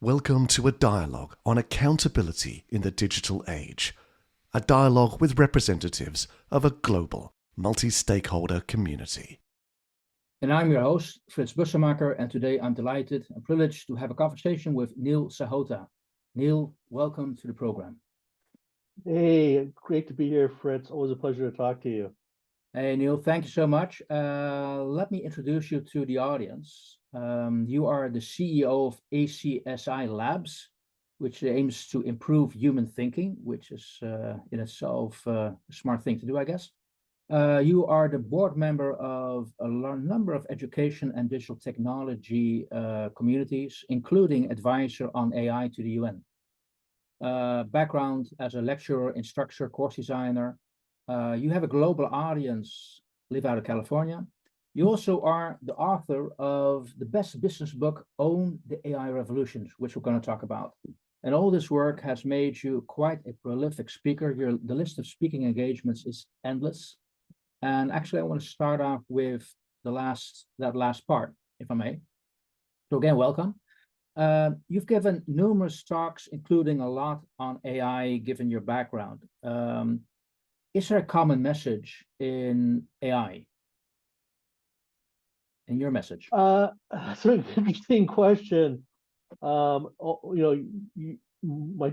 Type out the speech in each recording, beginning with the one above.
Welcome to a dialogue on accountability in the digital age. A dialogue with representatives of a global, multi-stakeholder community. And I'm your host, Frits Bussemaker, and today I'm delighted and privileged to have a conversation with Neil Sahota. Neil, welcome to the program. Hey, great to be here, Fritz. Always a pleasure to talk to you. Hey, Neil, thank you so much. Let me introduce you to the audience. You are the CEO of I4ADA Labs, which aims to improve human thinking, which is in itself a smart thing to do, I guess. You are the board member of a number of education and digital technology communities, including advisor on AI to the UN. Background as a lecturer, instructor, course designer. You have a global audience, live out of California. You also are the author of the best business book, Own the AI Revolution, which we're going to talk about. And all this work has made you quite a prolific speaker. The list of speaking engagements is endless. And actually, I want to start off with that last part, if I may. So again, welcome. You've given numerous talks, including a lot on AI, given your background. Is there a common message in AI? In your message? That's an interesting question. My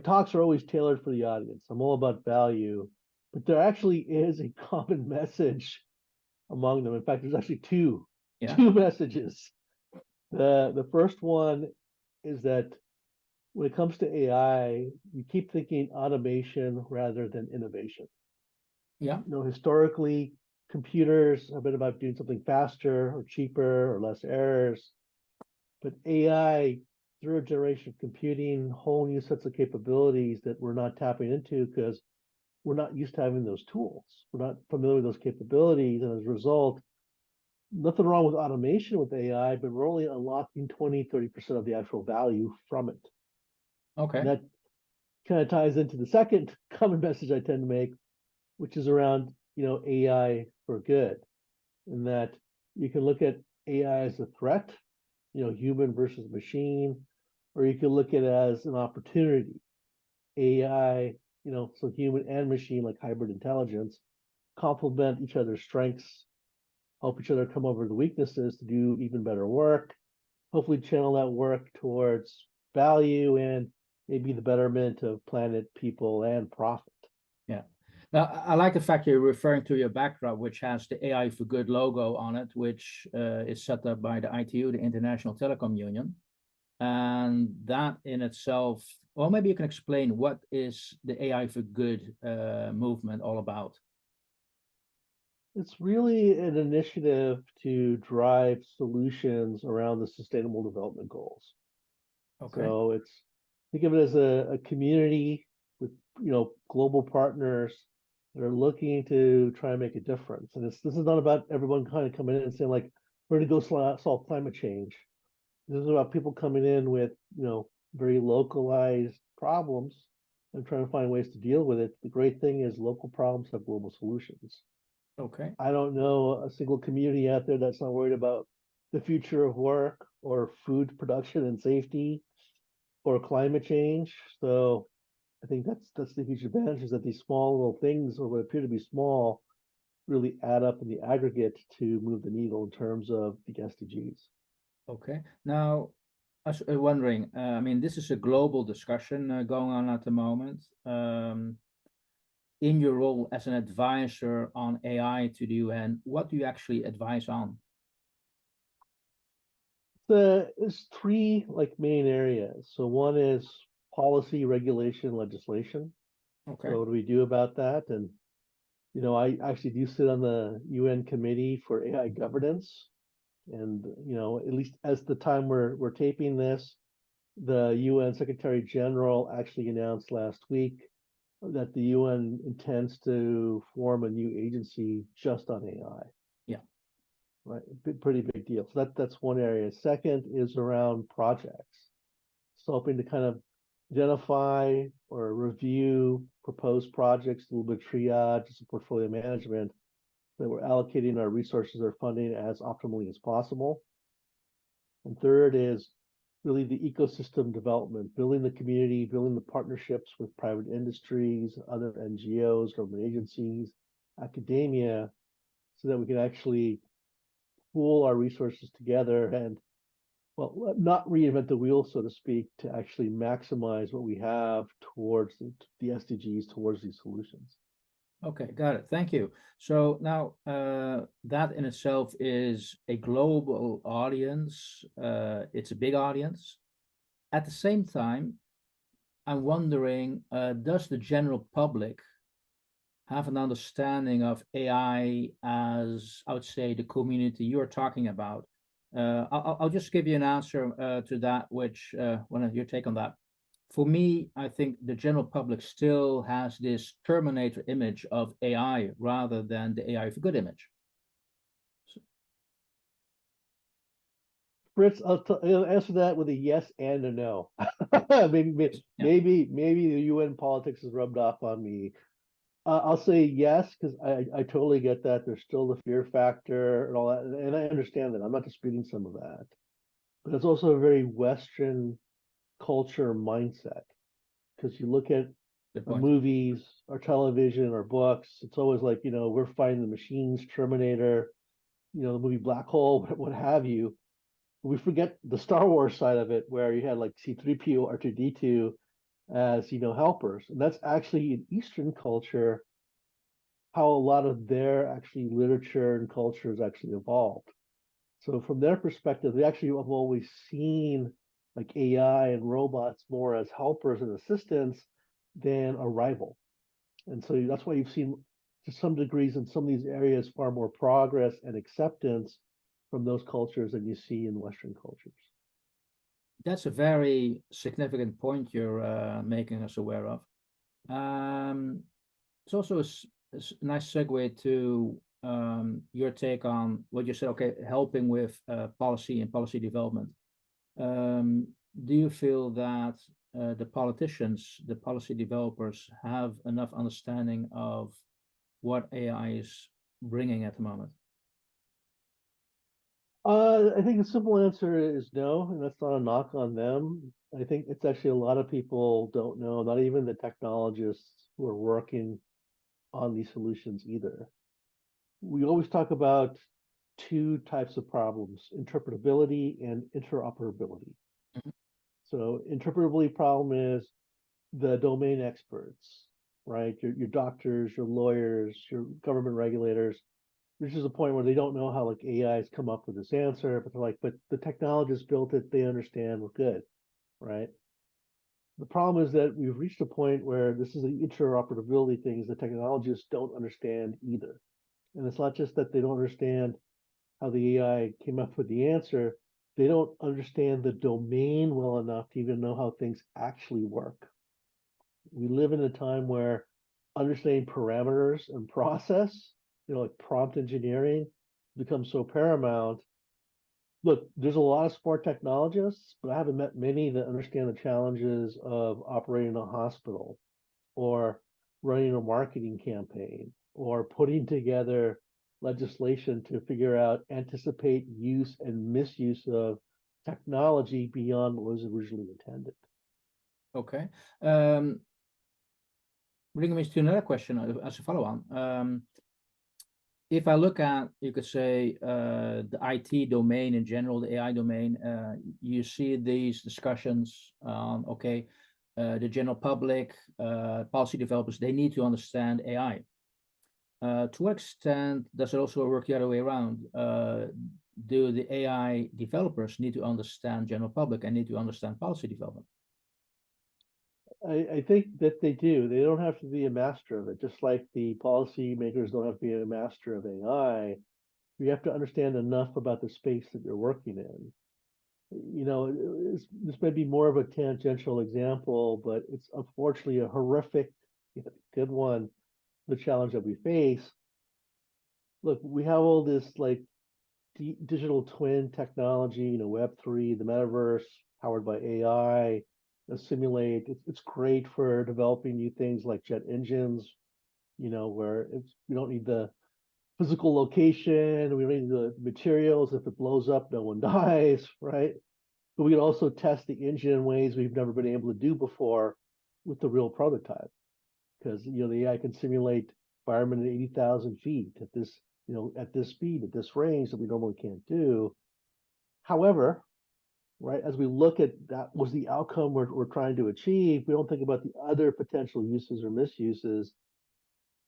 talks are always tailored for the audience. I'm all about value, but there actually is a common message among them. In fact, there's actually two messages. The first one is that when it comes to AI, you keep thinking automation rather than innovation. Yeah. Historically, computers have been about doing something faster or cheaper or less errors. But AI, third generation computing, whole new sets of capabilities that we're not tapping into because we're not used to having those tools. We're not familiar with those capabilities. And as a result, nothing wrong with automation with AI, but we're only unlocking 20, 30% of the actual value from it. Okay. And that kind of ties into the second common message I tend to make, which is around AI for good, in that you can look at AI as a threat, human versus machine, or you can look at it as an opportunity. AI, so human and machine, like hybrid intelligence, complement each other's strengths, help each other come over the weaknesses to do even better work, hopefully channel that work towards value and maybe the betterment of planet, people, and profit. Yeah. Now, I like the fact you're referring to your background, which has the AI for Good logo on it, which is set up by the ITU, the International Telecom Union. And that in itself, well, maybe you can explain what is the AI for Good movement all about? It's really an initiative to drive solutions around the Sustainable Development Goals. Okay. So think of it as a community with global partners that are looking to try and make a difference. And this is not about everyone kind of coming in and saying like, we're going to go solve climate change. This is about people coming in with very localized problems and trying to find ways to deal with it. The great thing is local problems have global solutions. Okay. I don't know a single community out there that's not worried about the future of work or food production and safety or climate change. So I think that's the huge advantage, is that these small little things, or what appear to be small, really add up in the aggregate to move the needle in terms of the SDGs. Okay. Now, I was wondering, I mean, this is a global discussion going on at the moment. In your role as an advisor on AI to the UN, what do you actually advise on? There's three main areas. So one is policy, regulation, legislation. Okay. So what do we do about that? And I actually do sit on the UN committee for AI governance. And at least as the time we're taping this, the UN Secretary General actually announced last week that the UN intends to form a new agency just on AI. Yeah. Right. Pretty big deal. So that's one area. Second is around projects. So hoping to kind of identify or review proposed projects, a little bit of triage, some portfolio management, that we're allocating our resources or funding as optimally as possible. And third is really the ecosystem development, building the community, building the partnerships with private industries, other NGOs, government agencies, academia, so that we can actually pool our resources together and, well, not reinvent the wheel, so to speak, to actually maximize what we have towards the SDGs, towards these solutions. Okay, got it. Thank you. So now that in itself is a global audience. It's a big audience. At the same time, I'm wondering, does the general public have an understanding of AI as, I would say, the community you're talking about? I'll just give you an answer to that, which, your take on that. For me, I think the general public still has this Terminator image of AI rather than the AI for good image. Fritz, I'll answer that with a yes and a no. maybe, Yeah. maybe the UN politics is rubbed off on me. I'll say yes, because I totally get that. There's still the fear factor and all that, and I understand that. I'm not disputing some of that, but it's also a very Western culture mindset. Because you look at Good our point. movies, our television, our books, it's always like, we're fighting the machines, Terminator, the movie Black Hole, what have you. We forget the Star Wars side of it, where you had like C3PO, R2D2 as, helpers. And that's actually in Eastern culture how a lot of their actually literature and culture has actually evolved. So from their perspective, they actually have always seen like AI and robots more as helpers and assistants than a rival. And so that's why you've seen, to some degrees, in some of these areas, far more progress and acceptance from those cultures than you see in Western cultures. That's a very significant point you're making us aware of. It's also a nice segue to your take on what you said, okay, helping with policy and policy development. Do you feel that the politicians, the policy developers, have enough understanding of what AI is bringing at the moment? I think the simple answer is no, and that's not a knock on them. I think it's actually a lot of people don't know, not even the technologists who are working on these solutions either. We always talk about two types of problems, interpretability and interoperability. Mhm. So interpretability problem is the domain experts, right? Your doctors, your lawyers, your government regulators, which is a point where they don't know how like AI has come up with this answer, but they're like, but the technologists built it, they understand, we're good, right? The problem is that we've reached a point where this is the interoperability things the technologists don't understand either. And it's not just that they don't understand how the AI came up with the answer, they don't understand the domain well enough to even know how things actually work. We live in a time where understanding parameters and process, like prompt engineering, becomes so paramount. Look, there's a lot of smart technologists, but I haven't met many that understand the challenges of operating a hospital or running a marketing campaign or putting together legislation to figure out, anticipate use and misuse of technology beyond what was originally intended. Okay. Bringing me to another question as a follow-on. If I look at, you could say, the IT domain in general, the AI domain, you see these discussions on, okay, the general public, policy developers, they need to understand AI. To what extent does it also work the other way around? Do the AI developers need to understand general public and need to understand policy development? I think that they do. They don't have to be a master of it, just like the policy makers don't have to be a master of AI. You have to understand enough about the space that you're working in. This may be more of a tangential example, but it's unfortunately a horrific, good one, the challenge that we face. Look, we have all this like digital twin technology, Web3, the metaverse, powered by AI, simulate. It's great for developing new things like jet engines, where we don't need the physical location, we don't need the materials. If it blows up, no one dies, right? but we can also test the engine in ways we've never been able to do before with the real prototype. Because the AI can simulate environment at 80,000 feet at this, at this speed, at this range that we normally can't do. However, right, as we look at that was the outcome we're trying to achieve, we don't think about the other potential uses or misuses.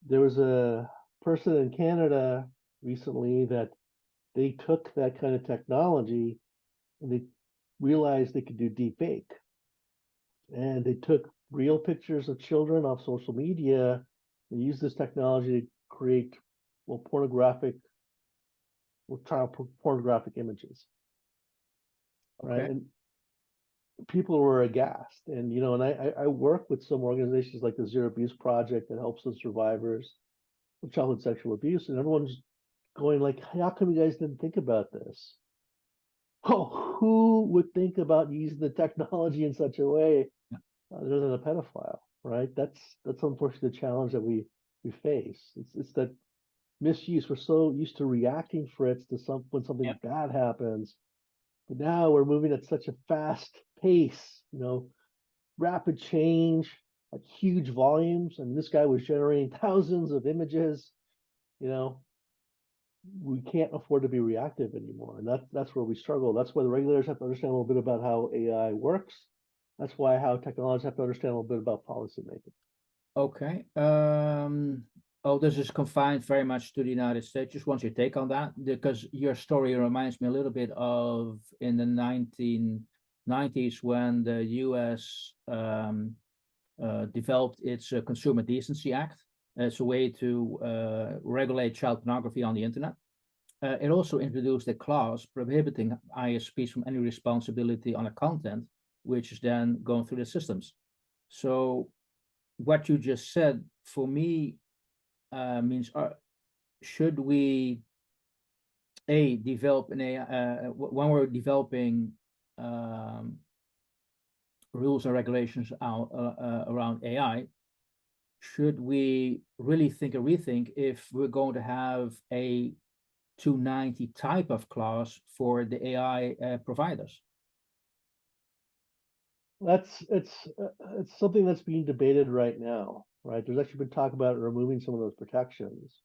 There was a person in Canada recently that they took that kind of technology and they realized they could do deep fake. And they took real pictures of children off social media and used this technology to create, pornographic images. Okay. Right. And people were aghast. And, and I work with some organizations like the Zero Abuse Project that helps the survivors of childhood sexual abuse. And everyone's going like, how come you guys didn't think about this? Oh, who would think about using the technology in such a way other than a pedophile, right? That's unfortunately the challenge that we face. It's that misuse. We're so used to reacting, Fritz, to when something bad happens, but now we're moving at such a fast pace. Rapid change at huge volumes. And this guy was generating thousands of images. We can't afford to be reactive anymore, and that's where we struggle. That's why the regulators have to understand a little bit about how AI works. That's why how technologists have to understand a little bit about policymaking. Okay. Oh, this is confined very much to the United States. Just want your take on that, because your story reminds me a little bit of in the 1990s when the US developed its Consumer Decency Act. It's a way to regulate child pornography on the internet. It also introduced a clause prohibiting ISPs from any responsibility on a content which is then going through the systems. So what you just said for me means, should we develop an AI when we're developing rules and regulations around AI? Should we really think or rethink if we're going to have a 290 type of clause for the AI providers? It's something that's being debated right now, right? There's actually been talk about removing some of those protections.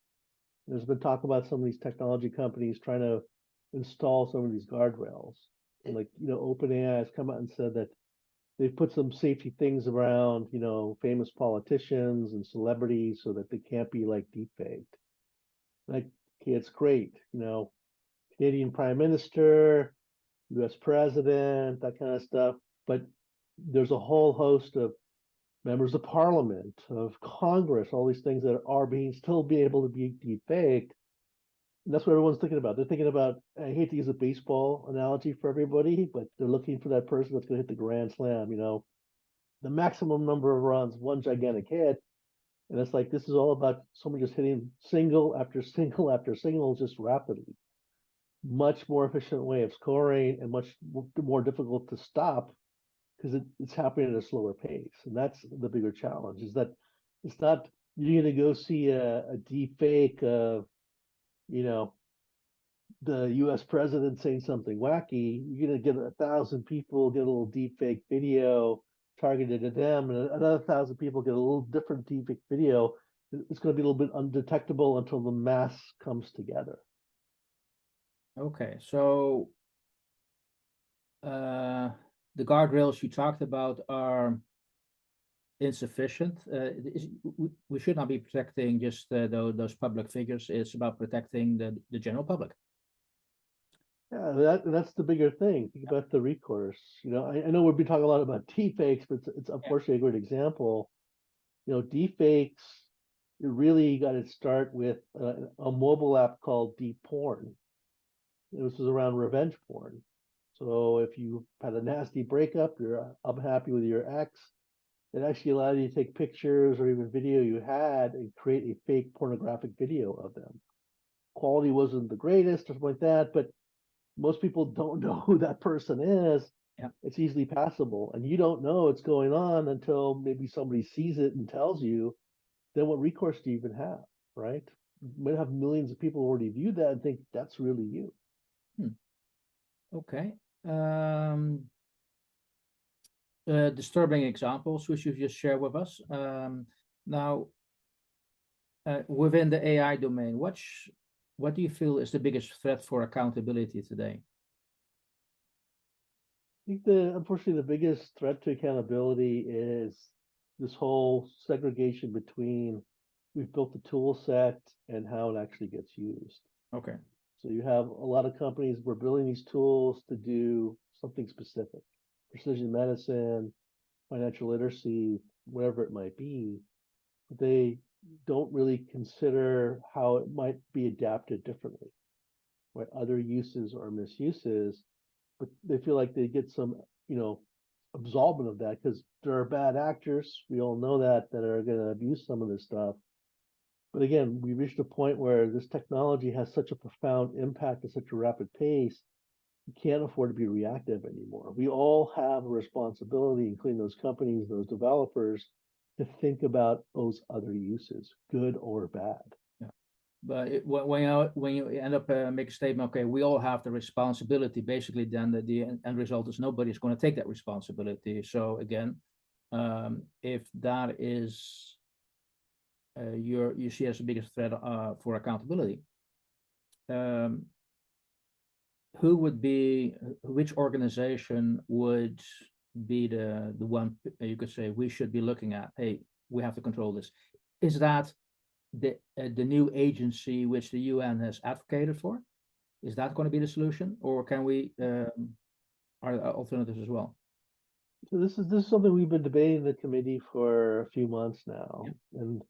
There's been talk about some of these technology companies trying to install some of these guardrails. And like, OpenAI has come out and said that they've put some safety things around, famous politicians and celebrities so that they can't be like deepfaked. Like, okay, it's great, Canadian Prime Minister, US President, that kind of stuff. But there's a whole host of members of Parliament, of Congress, all these things that are still being able to be deepfaked. And that's what everyone's thinking about. They're thinking about, I hate to use a baseball analogy for everybody, but they're looking for that person that's going to hit the grand slam, the maximum number of runs, one gigantic hit. And it's like, this is all about someone just hitting single after single after single, just rapidly. Much more efficient way of scoring and much more difficult to stop because it's happening at a slower pace. And that's the bigger challenge, is that it's not, you're going to go see a deep fake of, the US president saying something wacky. You're going to get 1,000 people get a little deep fake video targeted at them, and another 1,000 people get a little different deep fake video. It's going to be a little bit undetectable until the mass comes together. Okay, so the guardrails you talked about are insufficient. We should not be protecting just those public figures. It's about protecting the general public. Yeah, that's the bigger thing. Think about the recourse. I know we've been talking a lot about deepfakes, but it's unfortunately a great example. Deepfakes, it really got its start with a mobile app called Deep Porn. This was around revenge porn. So if you had a nasty breakup, you're unhappy with your ex, it actually allowed you to take pictures or even video you had and create a fake pornographic video of them. Quality wasn't the greatest or something like that, but most people don't know who that person is. Yeah. It's easily passable, and you don't know what's going on until maybe somebody sees it and tells you. Then what recourse do you even have, right? You might have millions of people already view that and think that's really you. Okay. disturbing examples which you just shared with us. Now, within the AI domain, what do you feel is the biggest threat for accountability today? I think unfortunately the biggest threat to accountability is this whole segregation between we've built the tool set and how it actually gets used. Okay. So you have a lot of companies we're building these tools to do something specific, precision medicine, financial literacy, whatever it might be. But they don't really consider how it might be adapted differently, right? Other uses or misuses, but they feel like they get some, absolvement of that because there are bad actors. We all know that are going to abuse some of this stuff. But again, we reached a point where this technology has such a profound impact at such a rapid pace, you can't afford to be reactive anymore. We all have a responsibility, including those companies, those developers, to think about those other uses, good or bad. But when you end up make a statement, okay, we all have the responsibility. Basically, then the end result is nobody's going to take that responsibility. So again, if that is you see as the biggest threat for accountability, which organization would be the one you could say we should be looking at? Hey, we have to control this. Is that the new agency which the UN has advocated for? Is that going to be the solution, or can we are there alternatives as well? So this is something we've been debating in the committee for a few months now, and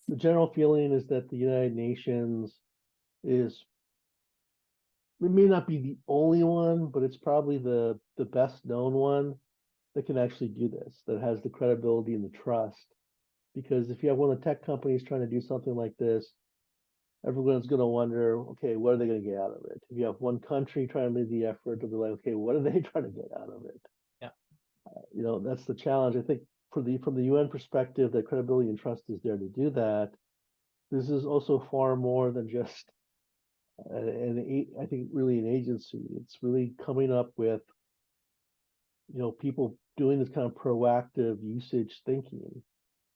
the general feeling is that the United Nations is, it may not be the only one, but it's probably the best known one that can actually do this, that has the credibility and the trust. Because if you have one of the tech companies trying to do something like this, everyone's going to wonder, okay, what are they going to get out of it? If you have one country trying to make the effort, they'll be like, okay, what are they trying to get out of it? Yeah. That's the challenge. I think from the UN perspective, that credibility and trust is there to do that. This is also far more than just I think really an agency. It's really coming up with, people doing this kind of proactive usage thinking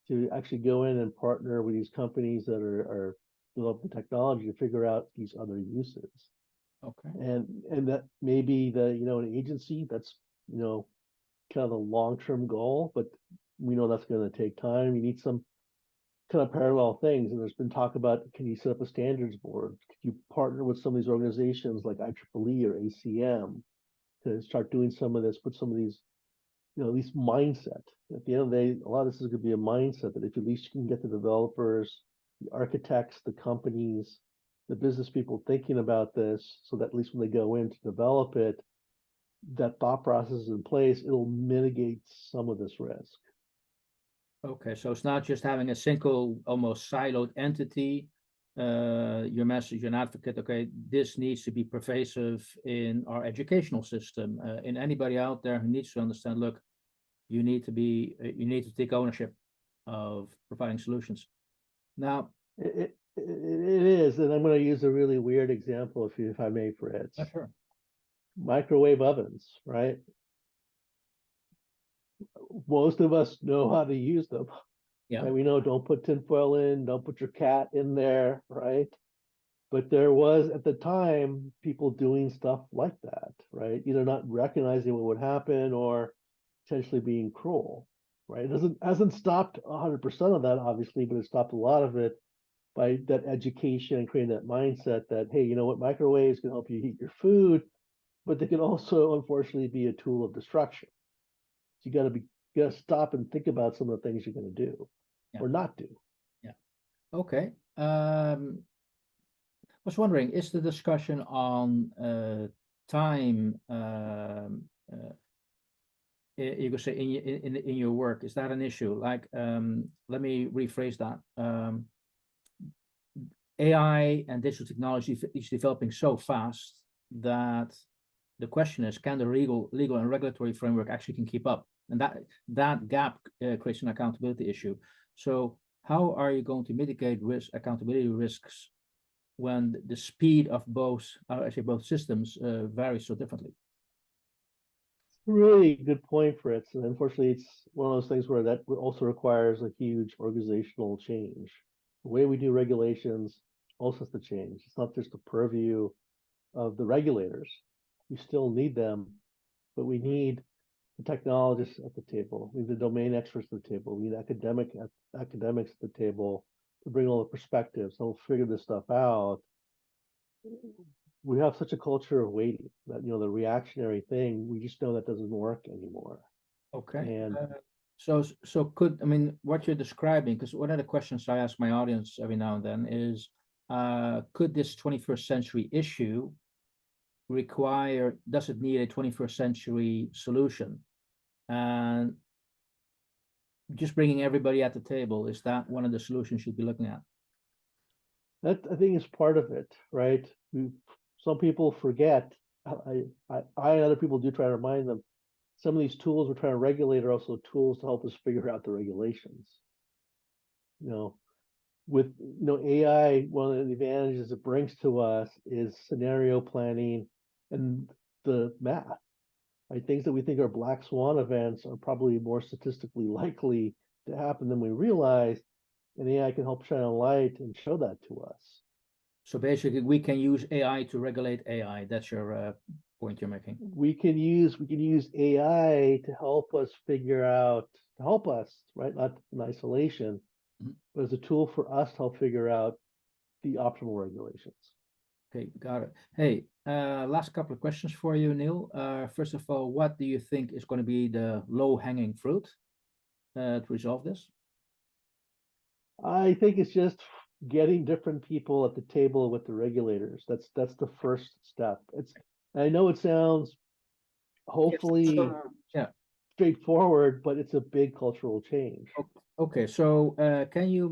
to actually go in and partner with these companies that are developing technology to figure out these other uses. Okay. And that may be an agency that's, kind of the long-term goal, but we know that's going to take time. You need some kind of parallel things. And there's been talk about, can you set up a standards board? Can you partner with some of these organizations like I4ADA or ACM to start doing some of this, put some of these, at least mindset. At the end of the day, a lot of this is going to be a mindset that if at least you can get the developers, the architects, the companies, the business people thinking about this, so that at least when they go in to develop it, that thought process is in place, it'll mitigate some of this risk. Okay, so it's not just having a single, almost siloed entity. Your message, an advocate. Okay, this needs to be pervasive in our educational system. In anybody out there who needs to understand. Look, you need to take ownership of providing solutions. Now, it is, and I'm going to use a really weird example, if I may, Fritz. sure. Microwave ovens, right? Most of us know how to use them. Yeah. Right? We know don't put tinfoil in, don't put your cat in there, right? But there was at the time people doing stuff like that, right? Either not recognizing what would happen or potentially being cruel, right? It hasn't stopped 100% of that, obviously, but it stopped a lot of it by that education and creating that mindset that, hey, you know what, microwaves can help you heat your food, but they can also unfortunately be a tool of destruction. So you gotta stop and think about some of the things you're gonna do or not do. Yeah. Okay. Was wondering, is the discussion on time you could say in your work, is that an issue? Like, let me rephrase that. AI and digital technology is developing so fast that the question is, can the legal and regulatory framework actually can keep up? And that gap creates an accountability issue. So how are you going to mitigate accountability risks when the speed of both systems varies so differently? Really good point, Fritz. And unfortunately, it's one of those things where that also requires a huge organizational change. The way we do regulations also has to change. It's not just the purview of the regulators. We still need them, but we need the technologists at the table. We need the domain experts at the table. We need academics at the table to bring all the perspectives. So we'll figure this stuff out. We have such a culture of waiting that the reactionary thing, we just know that doesn't work anymore. Okay. And So could, I mean, what you're describing, because one of the questions I ask my audience every now and then is, could this 21st century issue require, does it need a 21st century solution? And just bringing everybody at the table, is that one of the solutions you'd be looking at? that, I think, is part of it, right? Some people forget. I and other people do try to remind them. Some of these tools we're trying to regulate are also tools to help us figure out the regulations. With AI, one of the advantages it brings to us is scenario planning and the math. Right? Things that we think are black swan events are probably more statistically likely to happen than we realize, and AI can help shine a light and show that to us. So basically, we can use AI to regulate AI. That's your point you're making. We can use AI to help us right? Not in isolation, but as a tool for us to help figure out the optimal regulations. Okay, got it. Hey, last couple of questions for you, Neil. First of all, what do you think is going to be the low-hanging fruit to resolve this? I think it's just getting different people at the table with the regulators. That's the first step. I know it sounds hopefully yeah. straightforward, but it's a big cultural change. Okay, so can you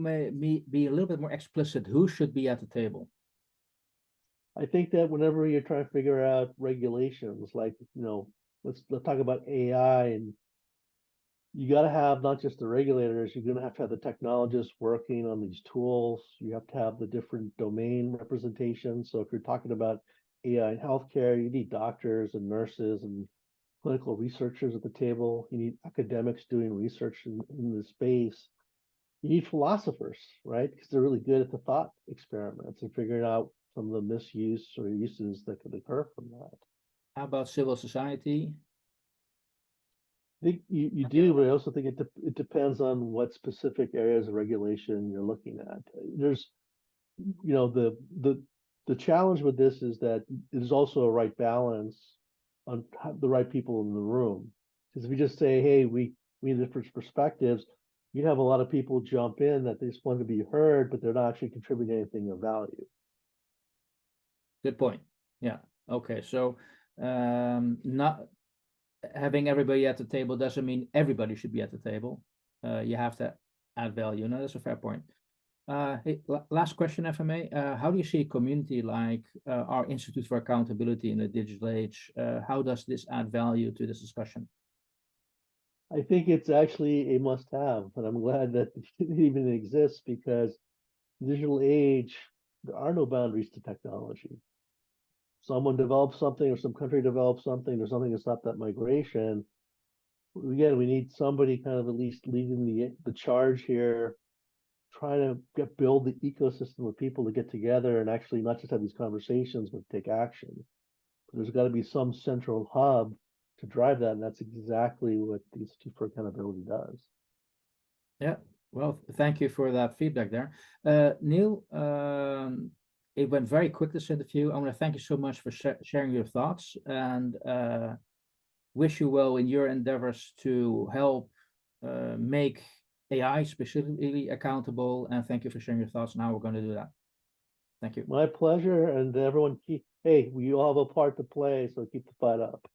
be a little bit more explicit? Who should be at the table? I think that whenever you're trying to figure out regulations, like, let's talk about AI, and you got to have not just the regulators, you're going to have the technologists working on these tools. You have to have the different domain representations. So if you're talking about AI in healthcare, you need doctors and nurses and clinical researchers at the table. You need academics doing research in the space. You need philosophers, right? Because they're really good at the thought experiments and figuring out some of the misuse or uses that could occur from that. How about civil society? I think you do, but I also think it depends on what specific areas of regulation you're looking at. There's, the challenge with this is that there's also a right balance on the right people in the room. Because if you just say, hey, we need different perspectives, you'd have a lot of people jump in that they just want to be heard, but they're not actually contributing anything of value. Good point. Yeah. Okay. So not having everybody at the table doesn't mean everybody should be at the table. You have to add value. No, that's a fair point. Hey, last question, if I may. How do you see a community like our Institute for Accountability in the Digital Age? How does this add value to this discussion? I think it's actually a must-have, and I'm glad that it even exists, because digital age, there are no boundaries to technology. Someone develops something or some country develops something, there's something to stop that migration. Again, we need somebody kind of at least leading the charge here, trying to build the ecosystem of people to get together and actually not just have these conversations, but take action. But there's got to be some central hub to drive that, and that's exactly what the Institute for Accountability does. Yeah, well, thank you for that feedback there. Neil, it went very quick, this interview. I want to thank you so much for sharing your thoughts, and wish you well in your endeavors to help make AI specifically accountable. And thank you for sharing your thoughts on how we're going to do that. Thank you. My pleasure, and everyone we all have a part to play, so keep the fight up.